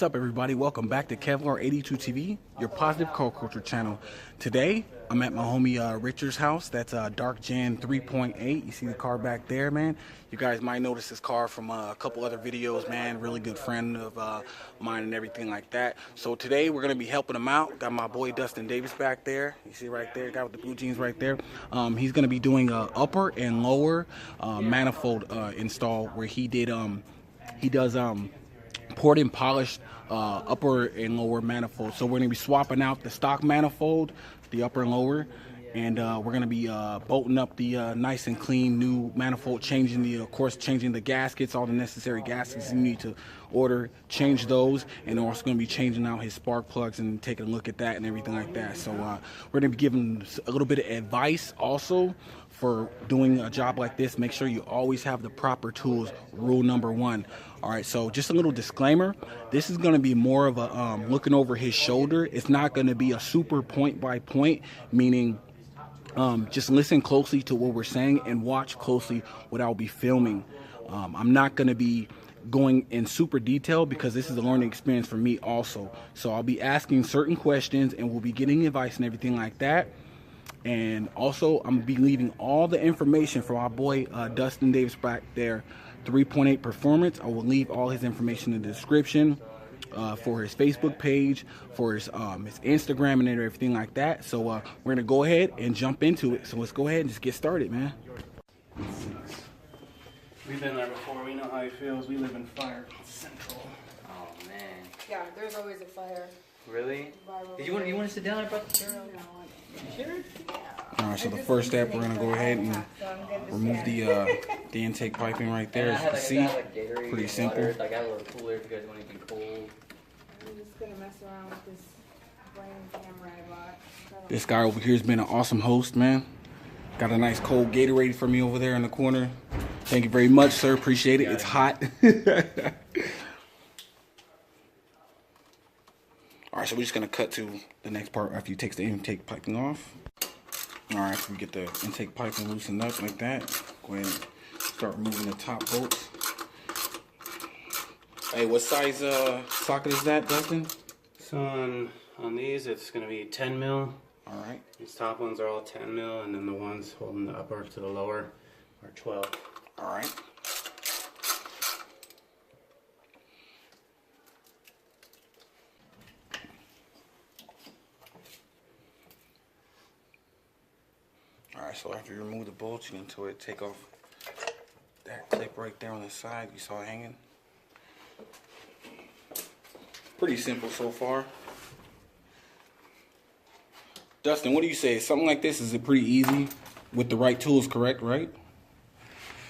What's up, everybody? Welcome back to Kevlar82 TV, your positive car culture channel. Today, I'm at my homie Richard's house. That's Dark Gen 3.8. You see the car back there, man. You guys might notice this car from a couple other videos, man. Really good friend of mine and everything like that. So today, we're going to be helping him out. Got my boy Dustin Davis back there. You see right there, guy with the blue jeans right there. He's going to be doing a upper and lower manifold install where he does poured and polished upper and lower manifold. So we're going to be swapping out the stock manifold, the upper and lower, and we're going to be bolting up the nice and clean new manifold, changing the gaskets, all the necessary gaskets you need to order, change those, and also going to be changing out his spark plugs and taking a look at that and everything like that. So we're going to be giving a little bit of advice also for doing a job like this. Make sure you always have the proper tools. Rule number one. All right, so just a little disclaimer. This is going to be more of a looking over his shoulder. It's not going to be a super point by point, meaning just listen closely to what we're saying and watch closely what I'll be filming. I'm not going to be going in super detail because this is a learning experience for me also. So I'll be asking certain questions and we'll be getting advice and everything like that. And also, I'm going to be leaving all the information for our boy Dustin Davis back there, 3.8 Performance. I will leave all his information in the description for his Facebook page, for his Instagram and everything like that. So we're going to go ahead and jump into it. So let's go ahead and just get started, man. We've been there before. We know how he feels. We live in Fire Central. Oh, man. Yeah, there's always a fire. Really? Did you want to sit down? I brought the chair out. Sure? Yeah. All right, so the first step, we're going to go ahead and remove the intake piping right there, as you can see. Pretty simple. I got a little cooler if you guys want anything cold. I'm just going to mess around with this brand camera I bought. This guy over here has been an awesome host, man. Got a nice cold Gatorade for me over there in the corner. Thank you very much, sir. Appreciate it. It's hot. All right, so we're just going to cut to the next part after you take the intake piping off. All right, so we get the intake piping loosened up like that. Go ahead and start removing the top bolts. Hey, what size socket is that, Dustin? So on these, it's going to be 10 mil. All right. These top ones are all 10 mil, and then the ones holding the upper to the lower are 12. All right. Alright, so after you remove the bolts, you can take off that clip right there on the side you saw hanging. Pretty simple so far. Dustin, what do you say? Something like this is pretty easy with the right tools, correct, right?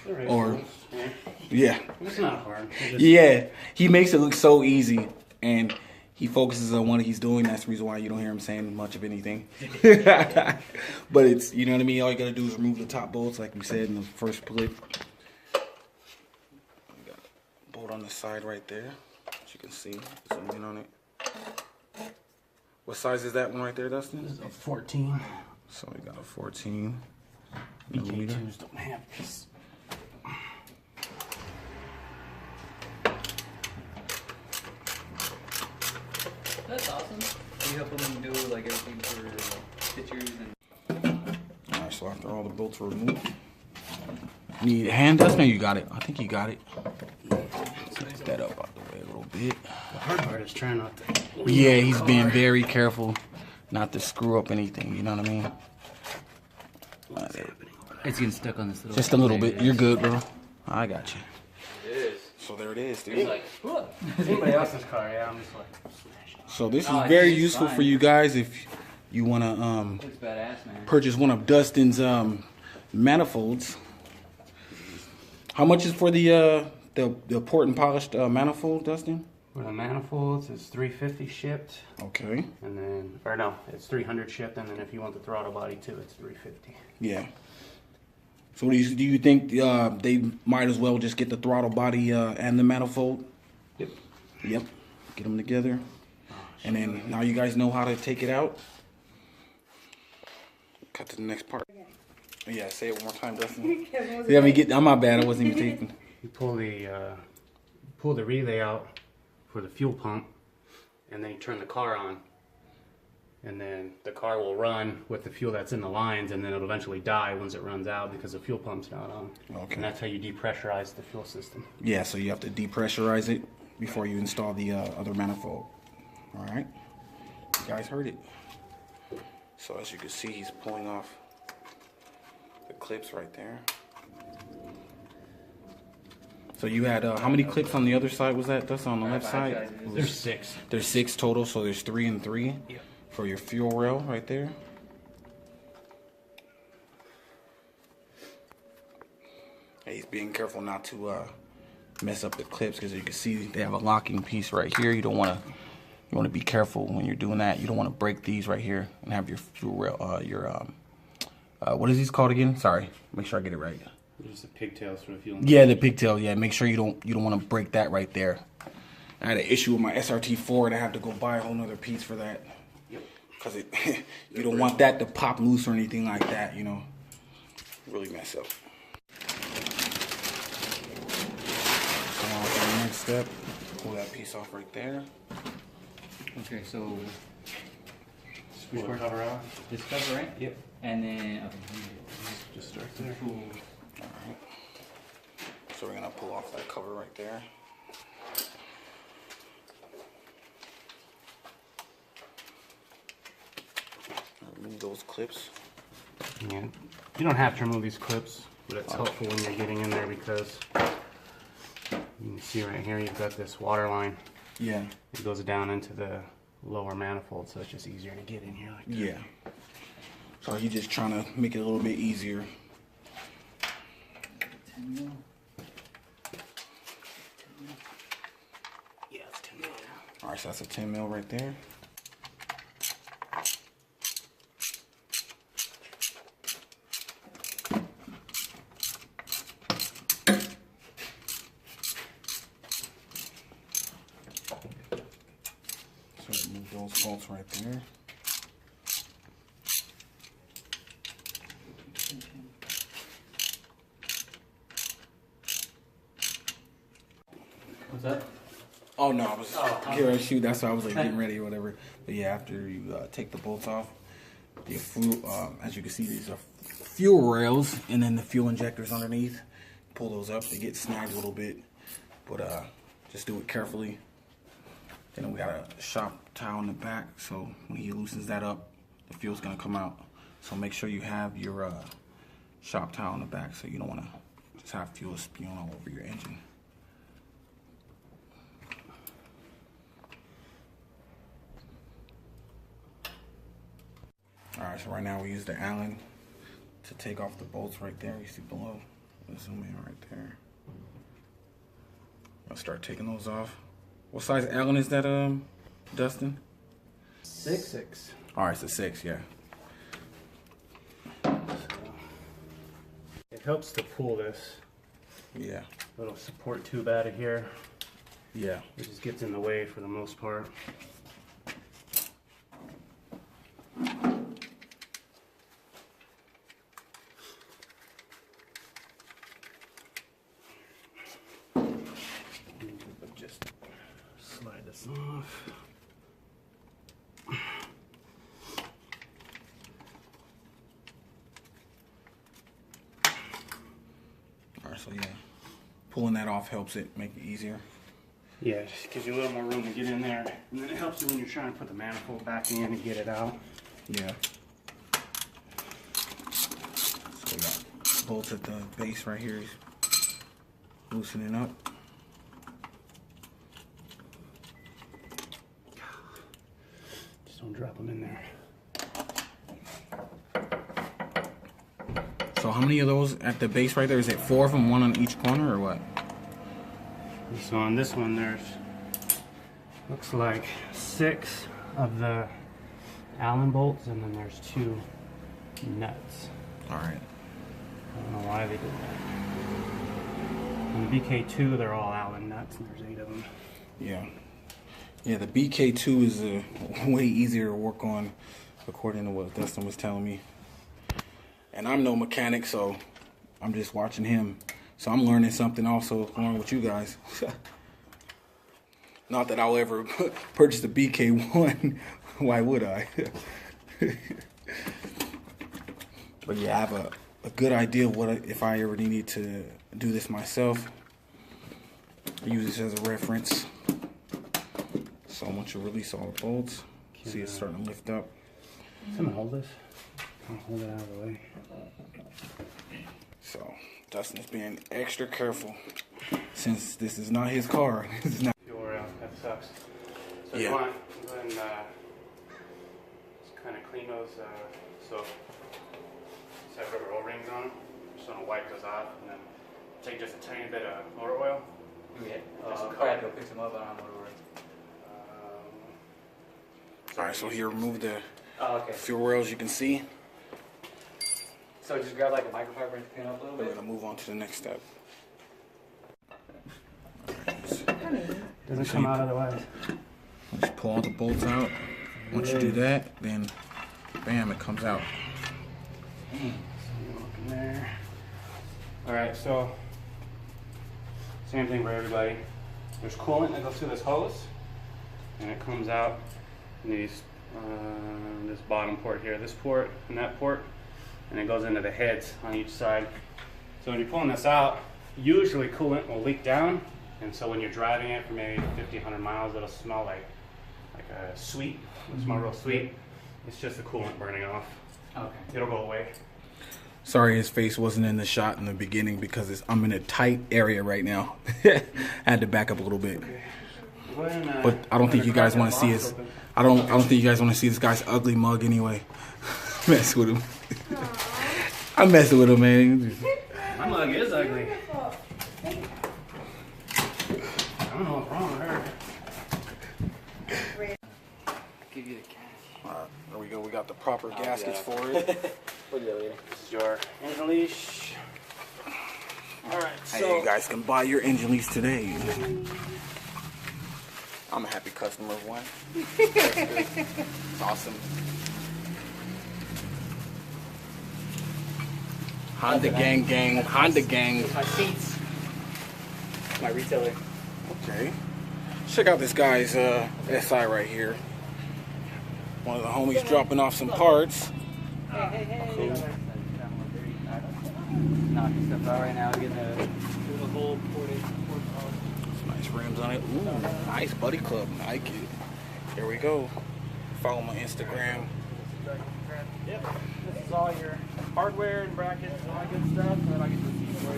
Right, Or, yeah. yeah. It's not hard. Yeah, he makes it look so easy, and he focuses on what he's doing. That's the reason why you don't hear him saying much of anything. But it's, you know what I mean? All you got to do is remove the top bolts, like we said in the first clip. We got a bolt on the side right there, as you can see. Zoom in on it. What size is that one right there, Dustin? This is a 14. So we got a 14 millimeter. BK2s don't have this. That's awesome. You help them do like everything for pictures and. Alright, so after all the bolts were removed, you need a hand, Dustin? You got it. I think you got it. Lift that up out the way a little bit. The hard part is trying not to. Yeah, he's being very careful not to screw up anything, you know what I mean? It's getting stuck on this little. Just a little bit. You're good, bro. I got you. It is. So there it is, dude. It's like, what? Anybody else's car, yeah, I'm just like smashing. So this No, is very it's useful fine. for you guys if you want to Looks badass, man. purchase one of Dustin's manifolds. How much is for the port and polished manifold, Dustin? For the manifolds, it's $350 shipped, Okay. and then, or no, it's $300 shipped, and then if you want the throttle body too, it's $350. Yeah. So do you think they might as well just get the throttle body and the manifold? Yep. Yep. Get them together. And then now you guys know how to take it out. Cut to the next part. Yeah, say it one more time, Dustin. Yeah, I'm my bad. I wasn't even taking. You pull the relay out for the fuel pump, and then you turn the car on. And then the car will run with the fuel that's in the lines, and then it'll eventually die once it runs out because the fuel pump's not on. Okay. And that's how you depressurize the fuel system. Yeah, so you have to depressurize it before you install the other manifold. All right, you guys heard it. So as you can see, he's pulling off the clips right there. So you had how many clips on the other side? Was that on the left side? There's 6. There's 6 total, so there's 3 and 3. Yeah. For your fuel rail right there. Hey, he's being careful not to mess up the clips, because you can see they have a locking piece right here. You want to be careful when you're doing that. You don't want to break these right here and have your fuel rail what is these called again? Sorry, make sure I get it right. Just the pigtails for the fuel. Yeah, the pigtail. Yeah, make sure you don't want to break that right there. I had an issue with my SRT4 and I have to go buy a whole nother piece for that. Because you don't want that to pop loose or anything like that, you know. Really mess up. Come on to the next step. Pull that piece off right there. Okay, so Pull the cover out. this cover, right? Yep. And then Just start there. Alright. So we're going to pull off that cover right there. Remove those clips. Yeah. You don't have to remove these clips, but it's helpful when you're getting in there because you can see right here you've got this water line. Yeah. It goes down into the lower manifold, so it's just easier to get in here like that. Yeah. So you're just trying to make it a little bit easier. 10 mil. Yeah, it's 10 mil. Alright, so that's a 10 mil right there. So remove those bolts right there. What's that? Oh no, I was getting ready to shoot. That's why I was like getting ready or whatever. But yeah, after you take the bolts off, the fuel, as you can see, these are fuel rails, and then the fuel injectors underneath. Pull those up; they get snagged a little bit, but just do it carefully. And then we got a shop towel in the back, so when he loosens that up, the fuel's gonna come out. So make sure you have your shop towel in the back, so you don't want to just have fuel spewing all over your engine. Alright, so right now we use the Allen to take off the bolts right there. You see below. Let's zoom in right there. I'll start taking those off. What size Allen is that, Dustin? 6. Alright, it's a 6, yeah. It helps to pull this Yeah. little support tube out of here. Yeah. It just gets in the way for the most part. Just slide this off. Alright, so yeah. Pulling that off helps it make it easier. Yeah, it just gives you a little more room to get in there. And then it helps you when you're trying to put the manifold back in and get it out. Yeah. So we got bolts at the base right here. Loosening up. Just don't drop them in there. So how many of those at the base right there? Is it 4 of them, 1 on each corner, or what? So on this one, there's looks like 6 of the Allen bolts, and then there's 2 nuts. All right. I don't know why they did that. On the BK2, they're all Allen nuts, and there's 8 of them. Yeah. Yeah, the BK2 is way easier to work on, according to what Dustin was telling me. And I'm no mechanic, so I'm just watching him. So I'm learning something also along with you guys. Not that I'll ever purchase a BK1. Why would I? But yeah, I have a good idea of what if I ever needed to do this myself. I use this as a reference. So once you release all the bolts, see it's starting to lift up. Someone hold this. I'll hold it out of the way. So Dustin's being extra careful since this is not his car. This is not. That sucks. So Yeah. you want to go ahead and just kind of clean those, so set rubber O-rings on them. Just want to wipe those off and then take just a tiny bit of motor oil. Yeah. Just I'll coat probably it. have to go pick some up. I don't know what All right, so here remove the Oh, okay. fuel rails. You can see. So just grab like a microfiber and pin up a little We're bit. gonna move on to the next step. Doesn't come out otherwise. Just pull all the bolts out. Once you do that, then bam, it comes out. There. All right, so same thing for everybody. There's coolant that goes through this hose, and it comes out in these this bottom port here, this port and that port, and it goes into the heads on each side. So when you're pulling this out, usually coolant will leak down, and so when you're driving it for maybe 50, 100 miles, it'll smell like a sweet. It'll smell real sweet. It's just the coolant burning off. Okay. It'll go away. Sorry, his face wasn't in the shot in the beginning because I'm in a tight area right now. I had to back up a little bit. But I don't think you guys want to see his. I don't think you guys want to see this guy's ugly mug anyway. Mess with him. I'm messing with him, man. My mug is ugly. I don't know what's wrong with her. Give you the cash. There we go. We got the proper gaskets for it. We'll do that later. This is your engine leash. Alright, Hey, you guys can buy your engine lease today. I'm a happy customer of one. It's awesome. Honda gang gang, Honda gang. My seats. My retailer. Okay. Check out this guy's SI right here. One of the homies dropping off some parts. Cool. Knocking stuff out right now. Getting the whole ported. Some nice rims on it. Ooh, nice buddy club. I like it. Here we go. Follow my Instagram. Yep, this is all your hardware and brackets and all that good stuff. And then I'll get the seats for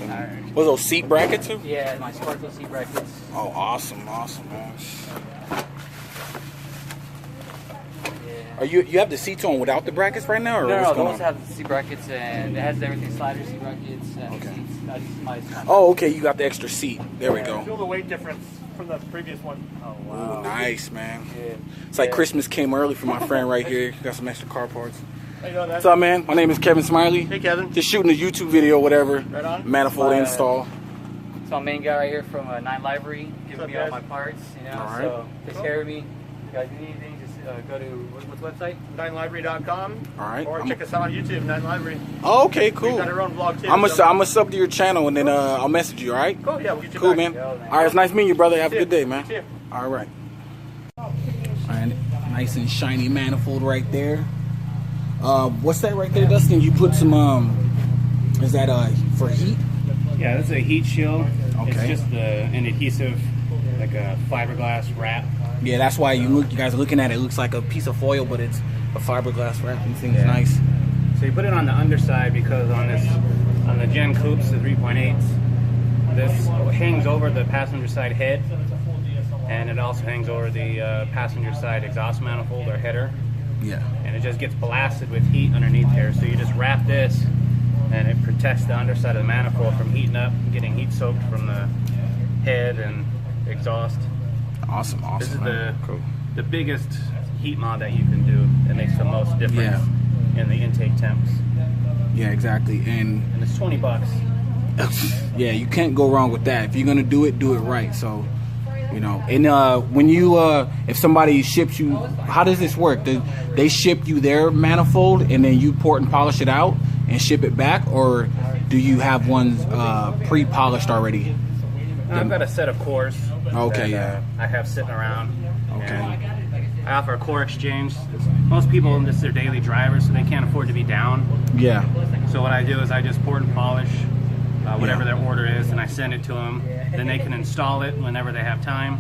you. Alright. Was those seat brackets too? Yeah, my sparkle seat brackets. Oh, awesome, awesome, man. Yeah. Are you have the seats on without the brackets right now, or No, what's no, going those on? have the seat brackets and it has everything slider seat brackets and Okay. seats. I just my Oh, okay, you got the extra seat. There we go. Feel the weight difference from the previous one. Oh Ooh, nice, man. Yeah. It's like Yeah. Christmas came early for my friend right here. Got some extra car parts. How you doing, What's up, man? My name is Kevin Smiley. Hey, Kevin. Just shooting a YouTube video, whatever. Right on. Manifold My, install. It's my main guy right here from 9 Library, giving up, me all guys? my parts, you know, All right. so takes care of me. If you guys need anything, just go to, what's the website? 9library.com. All right. Or check us out on YouTube, 9library. Oh, okay, We've cool. got our own vlog too. I'm so- a sub to your channel, and then I'll message you. All right. Cool, yeah, we'll get you Cool, back. man. All right, it's nice meeting you, brother. Have a good day, man. You too. All right. All right, nice and shiny manifold right there. What's that right there, Dustin? You put some is that for heat? Yeah, this is a heat shield. Okay. It's just an adhesive, like a fiberglass wrap. Yeah, that's why you guys are looking at it. It looks like a piece of foil, but it's a fiberglass wrap. This thing's nice. So you put it on the underside because on the Gen Coupes, the 3.8s, this hangs over the passenger side head, and it also hangs over the passenger side exhaust manifold or header. Yeah. And it just gets blasted with heat underneath there. So you just wrap this, and it protects the underside of the manifold from heating up, getting heat soaked from the head and exhaust. Awesome. This is Man. Cool. the biggest heat mod that you can do that makes the most difference in the intake temps. Yeah, exactly. And And it's $20. yeah, you can't go wrong with that. If you're gonna do it right. So, you know. And when you if somebody ships you, how does this work? They ship you their manifold and then you port and polish it out and ship it back, or do you have ones pre-polished already? I've got a set of cores Okay, that, yeah. I have sitting around. Okay. And I offer a core exchange. Most people, this is their daily driver, so they can't afford to be down. Yeah. So what I do is I just port and polish whatever Yeah. their order is, and I send it to them. Then they can install it whenever they have time,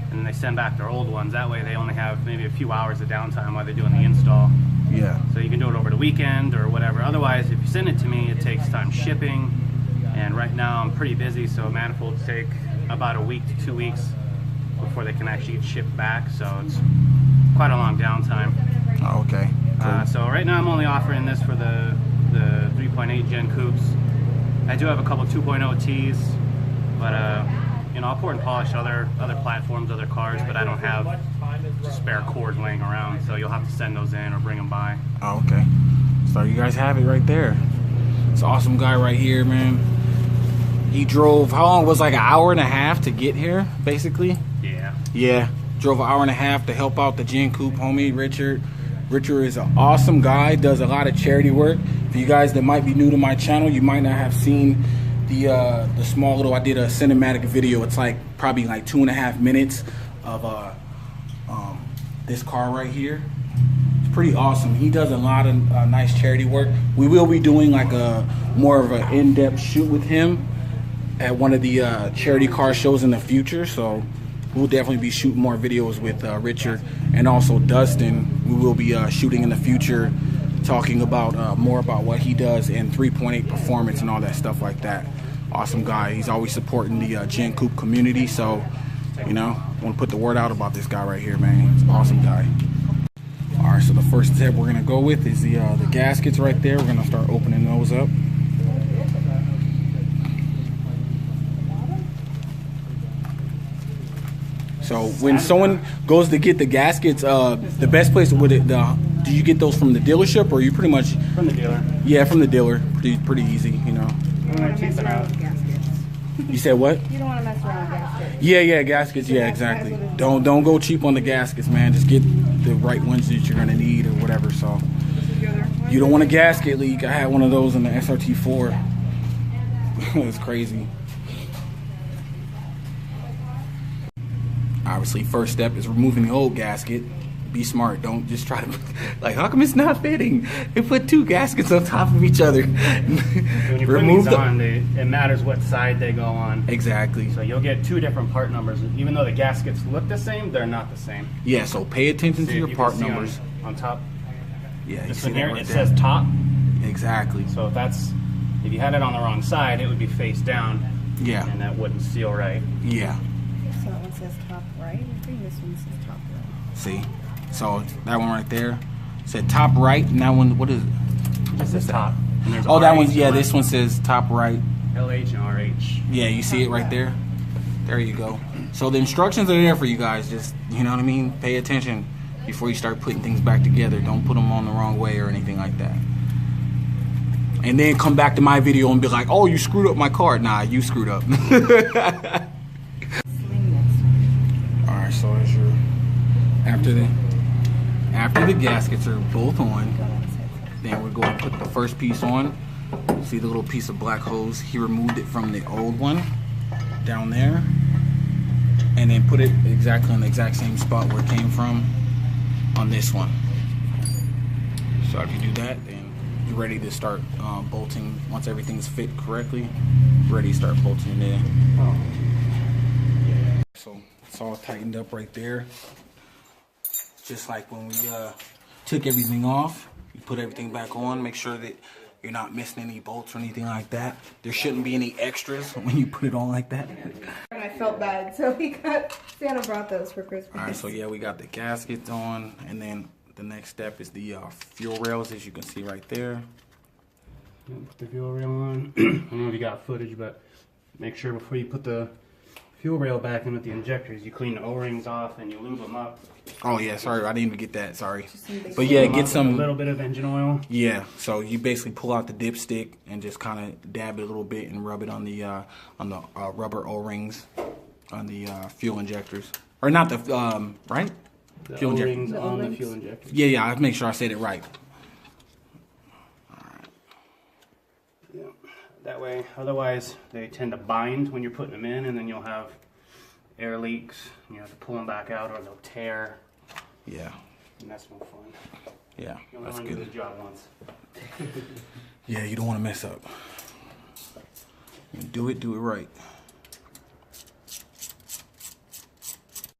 and then they send back their old ones. That way they only have maybe a few hours of downtime while they're doing the install. Yeah. So you can do it over the weekend or whatever. Otherwise, if you send it to me, it takes time shipping. And right now I'm pretty busy, so manifolds take about a week to 2 weeks before they can actually get shipped back. So it's quite a long downtime. Oh, okay. Cool. So right now I'm only offering this for the 3.8 Gen coupes. I do have a couple 2.0 Ts, but you know, I'll port and polish other platforms, other cars, but I don't have spare cores laying around, so you'll have to send those in or bring them by. Oh, okay. So you guys have it right there. It's an awesome guy right here, man. He drove, how long? It was like an hour and a half to get here, basically? Yeah. Yeah. Drove an hour and a half to help out the Gen Coupe homie, Richard. Richard is an awesome guy, does a lot of charity work. For you guys that might be new to my channel, you might not have seen the small little, I did a cinematic video. It's like probably like 2.5 minutes of this car right here. It's pretty awesome. He does a lot of nice charity work. We will be doing like a more of an in-depth shoot with him at one of the charity car shows in the future. So we'll definitely be shooting more videos with Richard, and also Dustin. We will be shooting in the future, talking about more about what he does in 3.8 performance and all that stuff like that. Awesome guy. He's always supporting the Gen Coupe community. So, you know, I want to put the word out about this guy right here, man. He's an awesome guy. All right, so the first step we're gonna go with is the gaskets right there. We're gonna start opening those up. So when someone goes to get the gaskets, the best place would it? Do you get those from the dealership, or you pretty much? From the dealer. Yeah, from the dealer. Pretty easy, you know. You don't want to mess around with gaskets. You said what? You don't want to mess around with gaskets. Yeah, gaskets. Yeah, exactly. Don't go cheap on the gaskets, man. Just get the right ones that you're gonna need or whatever. So you don't want a gasket leak. I had one of those in the SRT4. It was crazy. Obviously, first step is removing the old gasket. Be smart. Don't just try to, like, how come it's not fitting? They put two gaskets on top of each other. When you put these on, it matters what side they go on. Exactly. So you'll get two different part numbers. Even though the gaskets look the same, they're not the same. Yeah, so pay attention to See, your you part can see numbers. On top. Yeah, you This see one that here, right it there. says top. Exactly. So if you had it on the wrong side, it would be face down. Yeah. And that wouldn't seal right. Yeah. So that one says top right. I think this one says top right. See? So that one right there said top right, and that one, what is it? It says top. And there's Oh, that RH one's, yeah, on it. this one says top right. LH and RH. Yeah, you see it right there? There you go. So the instructions are there for you guys. Just, you know what I mean? Pay attention before you start putting things back together. Don't put them on the wrong way or anything like that. And then come back to my video and be like, oh, you screwed up my car. Nah, you screwed up. Alright, so as your after the gaskets are both on, then we're going to put the first piece on. See the little piece of black hose? He removed it from the old one down there, and then put it exactly on the exact same spot where it came from on this one. So if you do that, then you're ready to start bolting. Once everything's fit correctly, ready to start bolting it in. So it's all tightened up right there. Just like when we took everything off, you put everything back on, make sure that you're not missing any bolts or anything like that. There shouldn't be any extras when you put it on like that. And I felt bad, so Santa brought those for Christmas. All right, so yeah, we got the gaskets on, and then the next step is the fuel rails, as you can see right there. Put the fuel rail on. I don't know if you got footage, but make sure before you put the fuel rail back in with the injectors, you clean the O-rings off and you lube them up. Oh yeah, sorry, I didn't even get that, sorry. But yeah, get some, a little bit of engine oil. Yeah, so you basically pull out the dipstick and just kind of dab it a little bit and rub it on the rubber O-rings on the fuel injectors. Or not the, right? The Fuel injectors. O-rings on the fuel injectors. Yeah, I have to make sure I said it right. Yeah, that way, otherwise they tend to bind when you're putting them in, and then you'll have air leaks, you have to pull them back out or they'll tear. Yeah. And that's no fun. Yeah, You only that's want to do good. the job once. Yeah, you don't want to mess up. You do it right.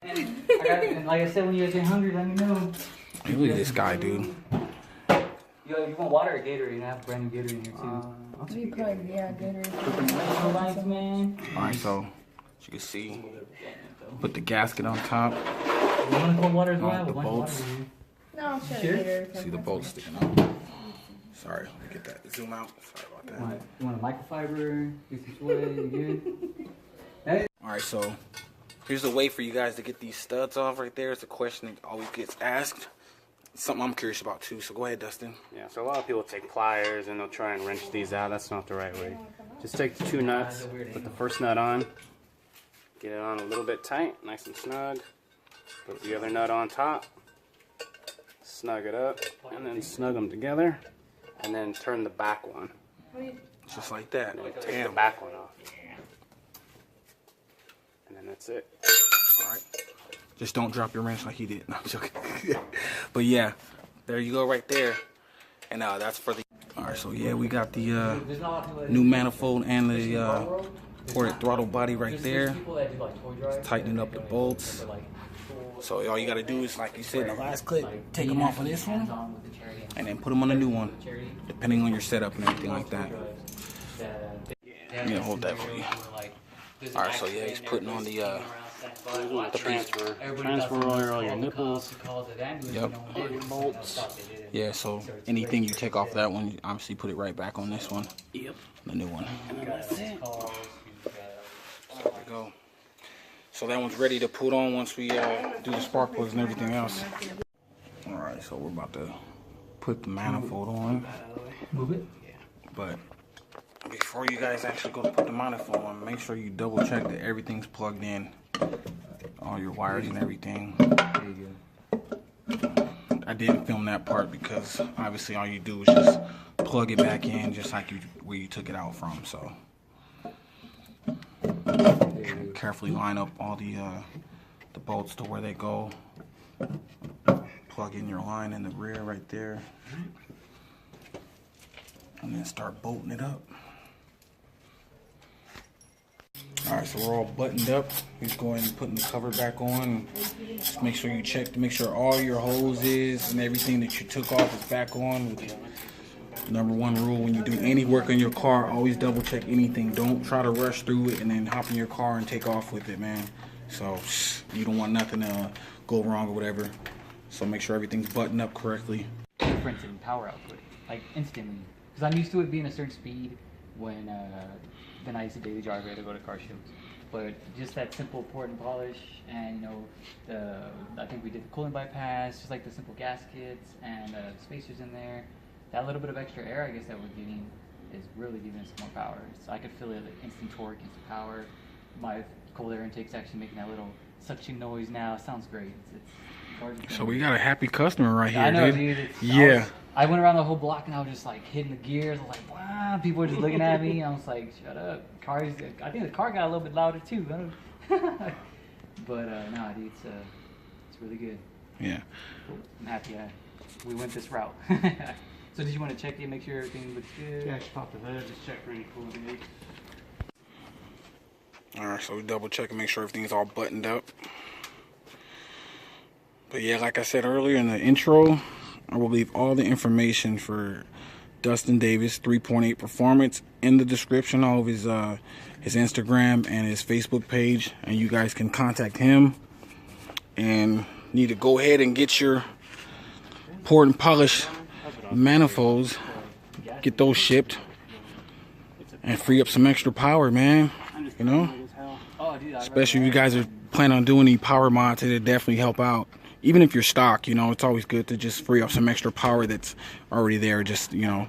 And like I said, when you guys get hungry, let me know. Hey, look at this guy, dude. Yo, you want water or Gatorade? I have a brand new Gatorade in here too. We could, yeah, good. Lights, man. All right, so as you can see, put the gasket on top. You want cold water as well? I have The a bunch of bolts. water in here. No, I'll show Sure. you later. See the bolts sticking out. Sorry, let me get that. Zoom out. Sorry about that. You want a microfiber? Get some sweat, you good? Hey. All right, so here's a way for you guys to get these studs off right there. It's a question that always gets asked. It's something I'm curious about too, so go ahead, Dustin. Yeah, so a lot of people take pliers and they'll try and wrench these out. That's not the right way. Just take the 2 nuts, put the first nut on, get it on a little bit tight, nice and snug. Put the other nut on top, snug it up, and then snug them together, and then turn the back one. Just like that. Take the back one off. And then that's it. All right. Just don't drop your wrench like he did. No, I'm joking. But yeah, there you go right there. And that's for the... All right, so yeah, we got the new manifold and the ported throttle body right there. Just tightening up the bolts. So all you got to do is, like you said in the last clip, take them off of this one and then put them on the new one, depending on your setup and everything like that. Yeah, hold that for you. All right, so yeah, he's putting on the transfer all your nipples. Yep. Bolts. Yeah, so anything you take off that one, obviously put it right back on this one. Yep. The new one. And then that's it. There we go. So that one's ready to put on once we do the spark plugs and everything else. All right, so we're about to put the manifold on. Move it. But before you guys actually go to put the manifold on, make sure you double check that everything's plugged in. All your wires and everything. There you go. I didn't film that part because obviously all you do is just plug it back in just like where you took it out from. So carefully line up all the bolts to where they go. Plug in your line in the rear right there. And then start bolting it up. Alright, so we're all buttoned up. Just go ahead and putting the cover back on. Just make sure you check to make sure all your hoses and everything that you took off is back on. Number 1 rule when you do any work on your car, always double check anything. Don't try to rush through it and then hop in your car and take off with it, man. So you don't want nothing to go wrong or whatever. So make sure everything's buttoned up correctly. Difference in power output, like instantly. Because I'm used to it being a certain speed when I used to daily drive it to go to car shows. But just that simple port and polish, and I think we did the coolant bypass, just like the simple gaskets and spacers in there. That little bit of extra air, I guess, that we're getting is really giving us more power. So I could feel it, like instant torque, instant power. My cold air intake's actually making that little suction noise now. It sounds great. So we got a happy customer right here, I know, dude. Yeah. I went around the whole block and I was just like hitting the gears. I was like, wow. People were just looking at me. I was like, shut up. I think the car got a little bit louder too. But no, dude, it's really good. Yeah. I'm happy we went this route. So did you want to check it, make sure everything looks good? Yeah, just pop the hood, just check for any coolant leaks. Alright, so we double check and make sure everything's all buttoned up. But yeah, like I said earlier in the intro, I will leave all the information for Dustin Davis 3.8 Performance in the description, all of his Instagram and his Facebook page, and you guys can contact him. And need to go ahead and get your poured and polished manifolds, get those shipped, and free up some extra power, man. You know, especially if you guys are planning on doing any power mods, it'll definitely help out. Even if you're stock, you know, it's always good to just free up some extra power that's already there. Just, you know,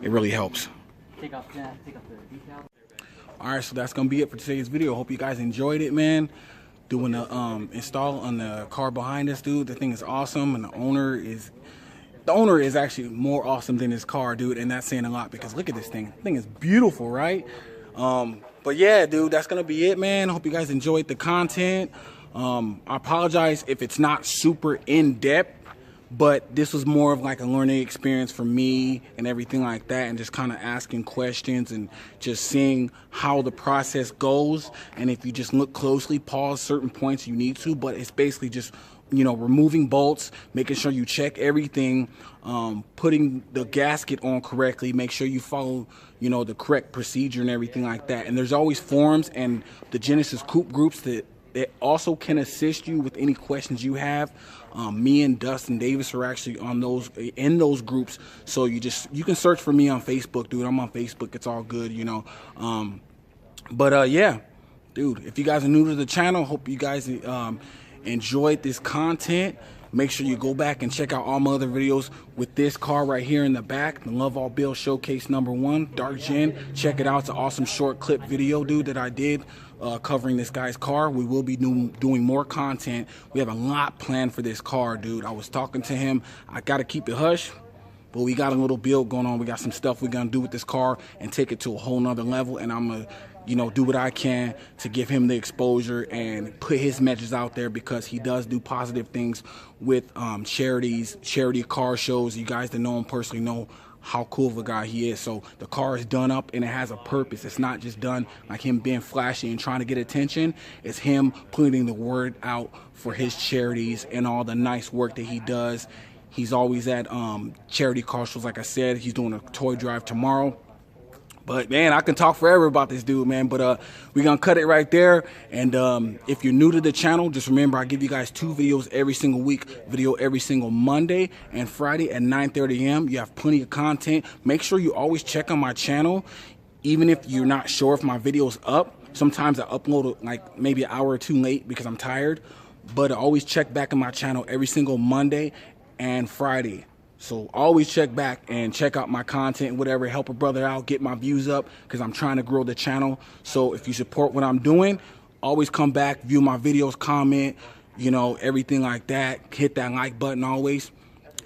it really helps. Alright, so that's gonna be it for today's video. Hope you guys enjoyed it, man. Doing the install on the car behind us, dude. The thing is awesome, and the owner is actually more awesome than his car, dude, and that's saying a lot because look at this thing. The thing is beautiful, right? But yeah, dude, that's gonna be it, man. Hope you guys enjoyed the content. I apologize if it's not super in-depth, but this was more of like a learning experience for me and everything like that, and just kind of asking questions and just seeing how the process goes. And if you just look closely, pause certain points you need to, but it's basically just, you know, removing bolts, making sure you check everything, putting the gasket on correctly, make sure you follow, you know, the correct procedure and everything like that. And there's always forums and the Genesis Coupe groups that also can assist you with any questions you have. Me and Dustin Davis are actually on in those groups, so you can search for me on Facebook, dude. I'm on Facebook. It's all good, you know. Yeah, dude, if you guys are new to the channel, hope you guys enjoyed this content. Make sure you go back and check out all my other videos with this car right here in the back, the Love All Bill Showcase #1, Dark Gen. Check it out. It's an awesome short clip video, dude, that I did covering this guy's car. We will be doing more content. We have a lot planned for this car, dude. I was talking to him. I got to keep it hush, but we got a little build going on. We got some stuff we're going to do with this car and take it to a whole nother level. And I'm going to, you know, do what I can to give him the exposure and put his message out there, because he does do positive things with charity car shows. You guys that know him personally know how cool of a guy he is. So the car is done up and it has a purpose. It's not just done like him being flashy and trying to get attention. It's him putting the word out for his charities and all the nice work that he does. He's always at charity car shows. Like I said, he's doing a toy drive tomorrow. But man, I can talk forever about this dude, man. But we're gonna cut it right there. And if you're new to the channel, just remember I give you guys 2 videos every single week. Video every single Monday and Friday at 9:30 a.m. You have plenty of content. Make sure you always check on my channel, even if you're not sure if my video's up. Sometimes I upload it like maybe an hour or 2 late because I'm tired. But I always check back on my channel every single Monday and Friday. So always check back and check out my content, whatever, help a brother out, get my views up, because I'm trying to grow the channel. So if you support what I'm doing, always come back, view my videos, comment, you know, everything like that. Hit that like button always.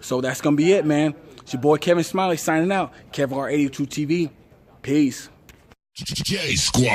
So that's going to be it, man. It's your boy Kevin Smiley signing out. Kevlar82 TV. Peace. J Squad.